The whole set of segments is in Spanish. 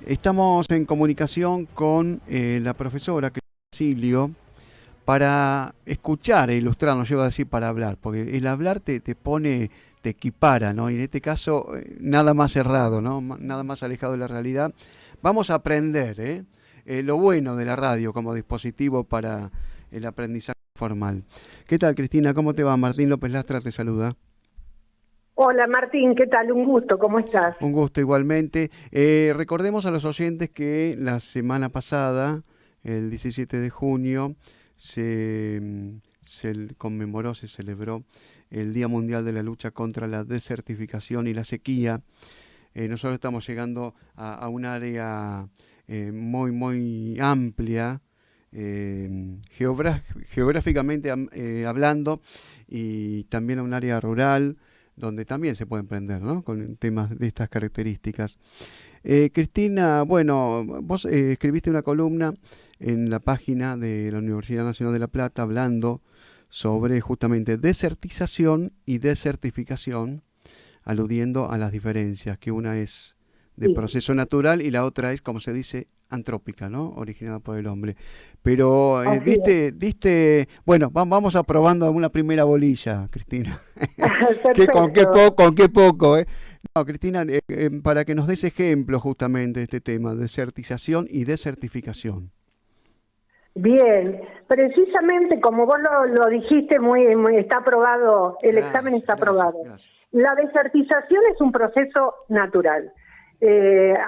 Estamos en comunicación con la profesora Cecilio para escuchar e ilustrar, no llevo a decir para hablar, porque el hablar te pone, te equipara, ¿no? Y en este caso, nada más errado, ¿no? Nada más alejado de la realidad. Vamos a aprender, lo bueno de la radio como dispositivo para el aprendizaje formal. ¿Qué tal, Cristina? ¿Cómo te va? Martín López Lastra te saluda. Hola Martín, ¿qué tal? Un gusto, ¿cómo estás? Un gusto igualmente. Recordemos a los oyentes que la semana pasada, el 17 de junio, se conmemoró, se celebró el Día Mundial de la Lucha contra la Desertificación y la Sequía. Nosotros estamos llegando a un área muy amplia, geográficamente hablando, y también a un área rural, donde también se puede emprender, ¿no? Con temas de estas características. Cristina, bueno, vos escribiste una columna en la página de la Universidad Nacional de La Plata hablando sobre justamente desertización y desertificación, aludiendo a las diferencias, que una es de Sí, proceso natural y la otra es, como se dice, antrópica, ¿no? Originada por el hombre. Pero así es. bueno, vamos aprobando una primera bolilla, Cristina. Perfecto. Con qué poco, ¿eh? No, Cristina, para que nos des ejemplo justamente de este tema, desertización y desertificación. Bien, precisamente como vos lo dijiste, está aprobado, el examen está aprobado. Gracias. La desertización es un proceso natural.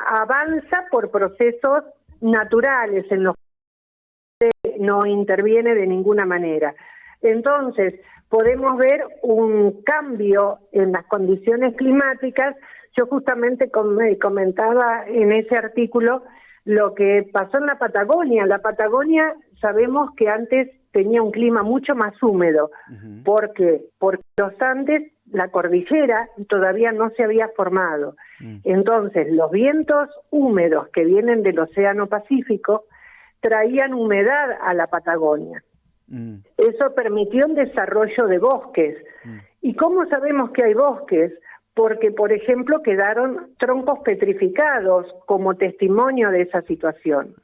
Avanza por procesos naturales en los que no interviene de ninguna manera. Entonces, podemos ver un cambio en las condiciones climáticas. Yo justamente comentaba en ese artículo lo que pasó en la Patagonia. La Patagonia sabemos que antes tenía un clima mucho más húmedo. Uh-huh. ¿Por qué? Porque los Andes, la cordillera, todavía no se había formado. Entonces, los vientos húmedos que vienen del Océano Pacífico traían humedad a la Patagonia. Eso permitió un desarrollo de bosques. ¿Y cómo sabemos que hay bosques? Porque, por ejemplo, quedaron troncos petrificados como testimonio de esa situación.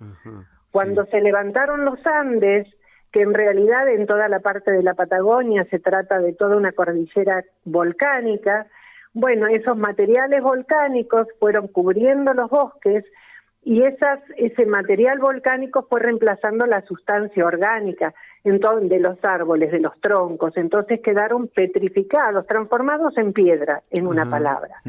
Cuando se levantaron los Andes, que en realidad en toda la parte de la Patagonia se trata de toda una cordillera volcánica, bueno, esos materiales volcánicos fueron cubriendo los bosques y ese material volcánico fue reemplazando la sustancia orgánica de los árboles, de los troncos, entonces quedaron petrificados, transformados en piedra, en una palabra.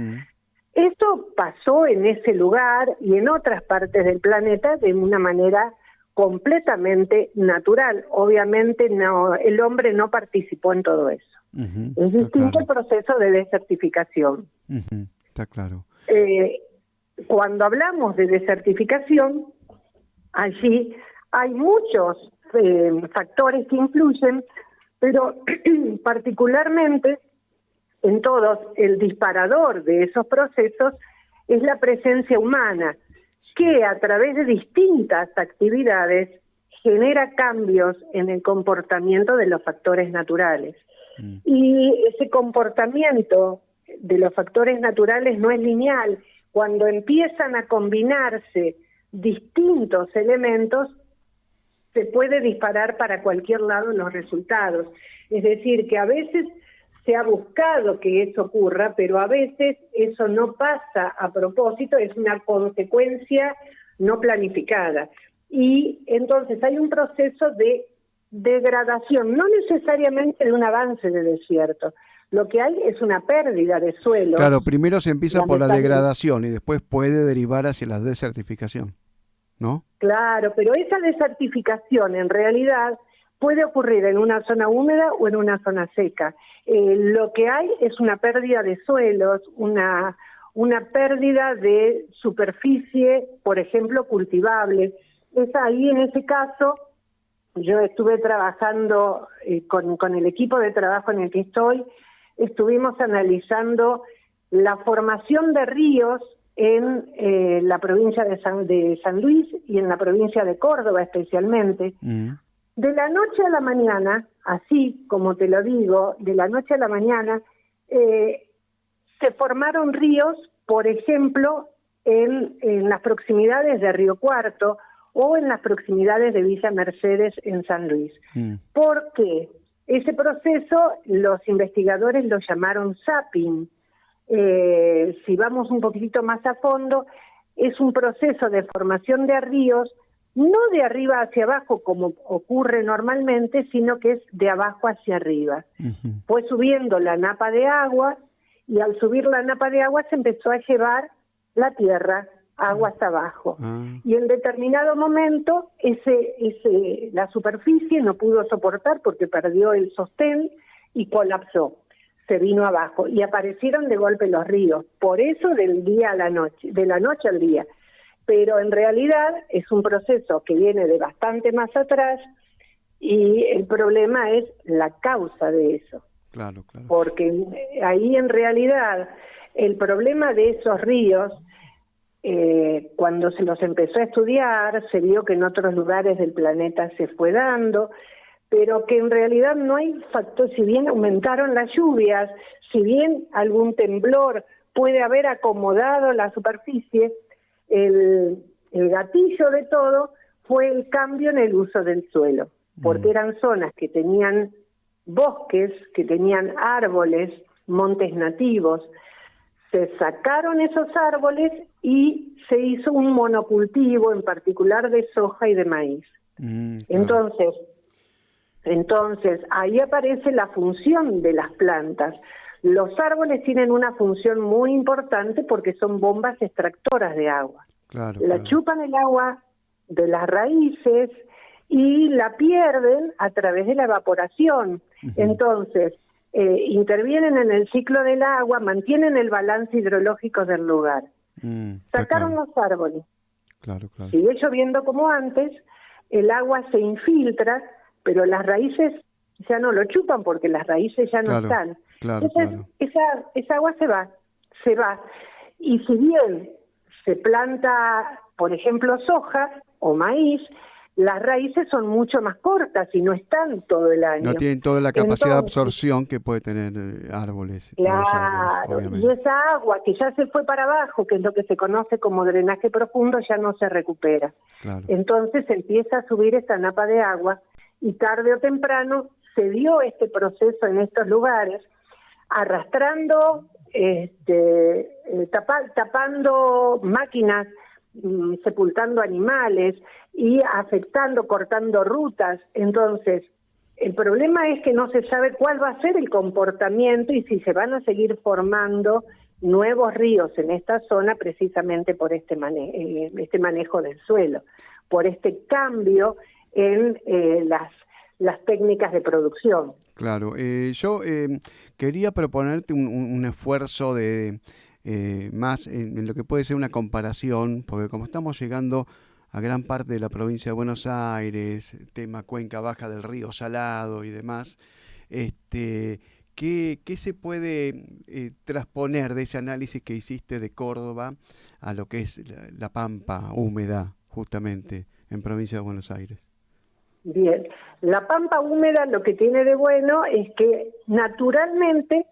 Esto pasó en ese lugar y en otras partes del planeta de una manera completamente natural. Obviamente el hombre no participó en todo eso. Es distinto el proceso de desertificación. Está claro. Cuando hablamos de desertificación, allí hay muchos factores que influyen, pero particularmente en todos, el disparador de esos procesos es la presencia humana, que a través de distintas actividades genera cambios en el comportamiento de los factores naturales. Y ese comportamiento de los factores naturales no es lineal. Cuando empiezan a combinarse distintos elementos, se puede disparar para cualquier lado los resultados. Es decir, que a veces se ha buscado que eso ocurra, pero a veces eso no pasa a propósito, es una consecuencia no planificada. Y entonces hay un proceso de degradación, no necesariamente de un avance de desierto. Lo que hay es una pérdida de suelo. Claro, primero se empieza por la degradación y después puede derivar hacia la desertificación, ¿no? Claro, pero esa desertificación en realidad puede ocurrir en una zona húmeda o en una zona seca. Lo que hay es una pérdida de suelos, una pérdida de superficie, por ejemplo, cultivable. Es ahí, en ese caso, yo estuve trabajando con el equipo de trabajo en el que estoy, estuvimos analizando la formación de ríos en la provincia de San Luis y en la provincia de Córdoba especialmente. De la noche a la mañana, así como te lo digo, de la noche a la mañana, se formaron ríos, por ejemplo, en las proximidades de Río Cuarto o en las proximidades de Villa Mercedes en San Luis. ¿Por qué? Ese proceso los investigadores lo llamaron zapping. Si vamos un poquitito más a fondo, es un proceso de formación de ríos, no de arriba hacia abajo como ocurre normalmente, sino que es de abajo hacia arriba. Fue subiendo la napa de agua y al subir la napa de agua se empezó a llevar la tierra, agua hasta abajo. Y en determinado momento la superficie no pudo soportar porque perdió el sostén y colapsó. Se vino abajo y aparecieron de golpe los ríos. Por eso del día a la noche, de la noche al día. Pero en realidad es un proceso que viene de bastante más atrás y el problema es la causa de eso. Claro, claro. Porque ahí en realidad el problema de esos ríos, cuando se los empezó a estudiar, se vio que en otros lugares del planeta se fue dando, pero que en realidad no hay factor, si bien aumentaron las lluvias, si bien algún temblor puede haber acomodado la superficie, el gatillo de todo fue el cambio en el uso del suelo, porque eran zonas que tenían bosques, que tenían árboles, montes nativos. Se sacaron esos árboles y se hizo un monocultivo, en particular de soja y de maíz. Claro. Entonces, ahí aparece la función de las plantas. Los árboles tienen una función muy importante porque son bombas extractoras de agua. Claro, Chupan el agua de las raíces y la pierden a través de la evaporación. Entonces, intervienen en el ciclo del agua, mantienen el balance hidrológico del lugar. Sacaron los árboles. Claro. Sigue lloviendo como antes, el agua se infiltra, pero las raíces ya no lo chupan porque las raíces ya no están. Entonces, esa agua se va. Y si bien se planta, por ejemplo, soja o maíz, las raíces son mucho más cortas y no están todo el año. No tienen toda la capacidad de absorción que puede tener árboles. Claro, los árboles, obviamente. Y esa agua que ya se fue para abajo, que es lo que se conoce como drenaje profundo, ya no se recupera. Claro. Entonces empieza a subir esta napa de agua y tarde o temprano se dio este proceso en estos lugares, arrastrando, tapando máquinas, sepultando animales y afectando, cortando rutas. Entonces, el problema es que no se sabe cuál va a ser el comportamiento y si se van a seguir formando nuevos ríos en esta zona precisamente por este manejo del suelo, por este cambio en las técnicas de producción. Claro, yo quería proponerte un esfuerzo de más en lo que puede ser una comparación, porque como estamos llegando a gran parte de la provincia de Buenos Aires, tema cuenca baja del río Salado y demás, ¿qué se puede trasponer de ese análisis que hiciste de Córdoba a lo que es la pampa húmeda, justamente, en provincia de Buenos Aires? Bien, la pampa húmeda lo que tiene de bueno es que naturalmente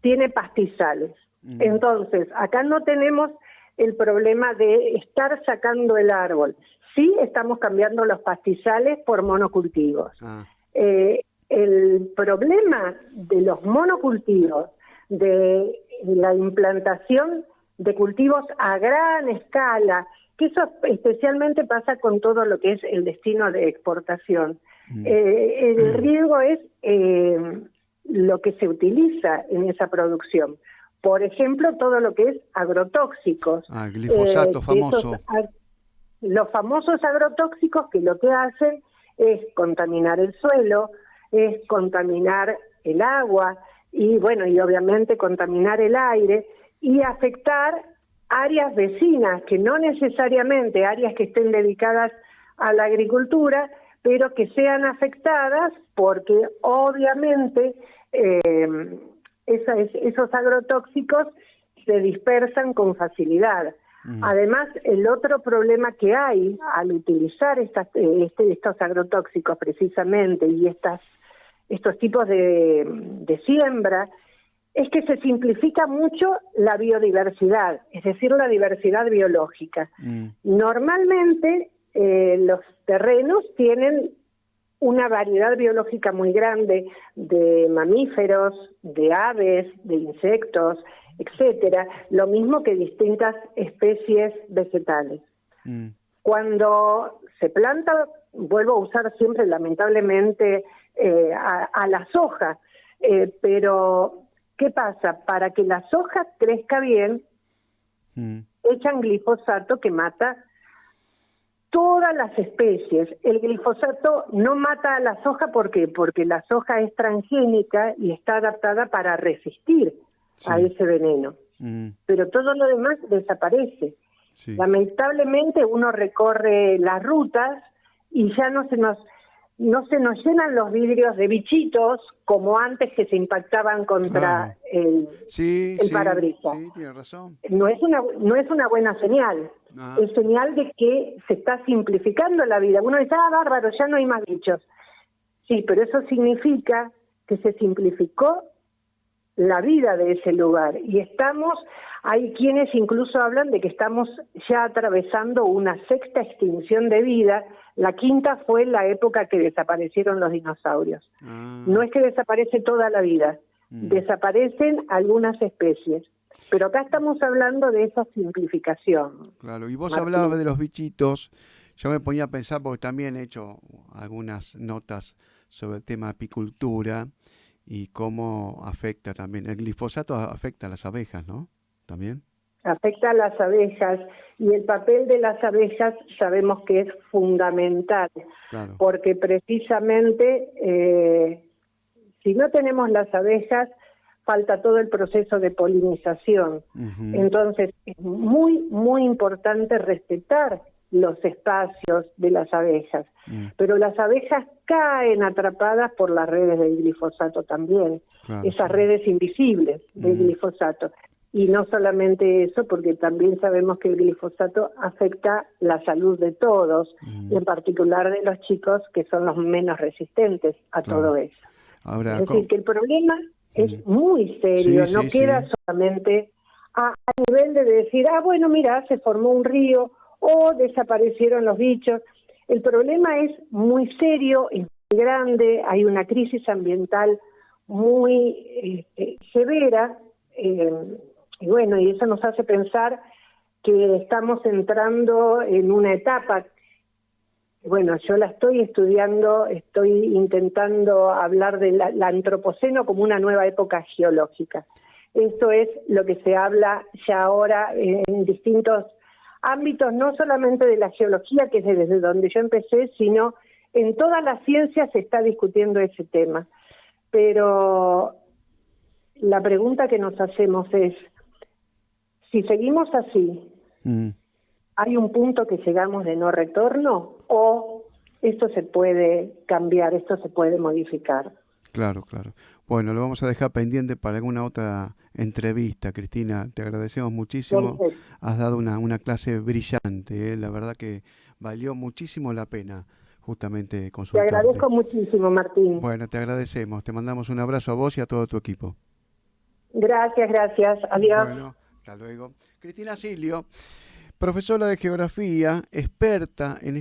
tiene pastizales. Entonces, acá no tenemos el problema de estar sacando el árbol. Sí estamos cambiando los pastizales por monocultivos. El problema de los monocultivos, de la implantación de cultivos a gran escala, que eso especialmente pasa con todo lo que es el destino de exportación. El riesgo es lo que se utiliza en esa producción. Por ejemplo, todo lo que es agrotóxicos. Glifosato famoso. Los famosos agrotóxicos que lo que hacen es contaminar el suelo, es contaminar el agua y obviamente contaminar el aire y afectar áreas vecinas, que no necesariamente áreas que estén dedicadas a la agricultura, pero que sean afectadas porque obviamente esos agrotóxicos se dispersan con facilidad. Además, el otro problema que hay al utilizar estos agrotóxicos precisamente y estos tipos de siembra es que se simplifica mucho la biodiversidad, es decir, la diversidad biológica. Normalmente los terrenos tienen una variedad biológica muy grande de mamíferos, de aves, de insectos, etcétera, lo mismo que distintas especies vegetales. Cuando se planta, vuelvo a usar siempre lamentablemente a la soja, pero ¿qué pasa? Para que la soja crezca bien, echan glifosato que mata todas las especies. El glifosato no mata a la soja, ¿por qué? Porque la soja es transgénica y está adaptada para resistir a ese veneno. Pero todo lo demás desaparece. Lamentablemente uno recorre las rutas y ya no se nos llenan los vidrios de bichitos como antes, que se impactaban contra el parabrisas. Sí, tiene razón. No es una buena señal. Es señal de que se está simplificando la vida. Uno dice, bárbaro, ya no hay más bichos. Sí, pero eso significa que se simplificó la vida de ese lugar. Y hay quienes incluso hablan de que estamos ya atravesando una sexta extinción de vida. La quinta fue la época que desaparecieron los dinosaurios. No es que desaparece toda la vida, desaparecen algunas especies. Pero acá estamos hablando de esa simplificación. Claro, y vos hablabas de los bichitos. Yo me ponía a pensar, porque también he hecho algunas notas sobre el tema apicultura y cómo afecta también. El glifosato afecta a las abejas, ¿no? También. Afecta a las abejas, y el papel de las abejas sabemos que es fundamental, porque precisamente si no tenemos las abejas, falta todo el proceso de polinización. Entonces es muy, muy importante respetar los espacios de las abejas, pero las abejas caen atrapadas por las redes del glifosato también, esas redes invisibles del glifosato. Y no solamente eso, porque también sabemos que el glifosato afecta la salud de todos, y en particular de los chicos, que son los menos resistentes a todo eso. Ahora, es decir, que el problema es muy serio, no queda solamente a nivel de decir, bueno, mira, se formó un río o desaparecieron los bichos. El problema es muy serio, es muy grande, hay una crisis ambiental muy severa, y bueno, y eso nos hace pensar que estamos entrando en una etapa. Bueno, yo la estoy estudiando, estoy intentando hablar del antropoceno como una nueva época geológica. Esto es lo que se habla ya ahora en distintos ámbitos, no solamente de la geología, que es desde donde yo empecé, sino en todas las ciencias se está discutiendo ese tema. Pero la pregunta que nos hacemos es, si seguimos así, ¿hay un punto que llegamos de no retorno o esto se puede cambiar, esto se puede modificar? Claro. Bueno, lo vamos a dejar pendiente para alguna otra entrevista, Cristina. Te agradecemos muchísimo. Has dado una clase brillante, La verdad que valió muchísimo la pena justamente consultarte. Te agradezco muchísimo, Martín. Bueno, te agradecemos. Te mandamos un abrazo a vos y a todo tu equipo. Gracias. Adiós. Bueno, hasta luego. Cristina Silio, profesora de geografía, experta en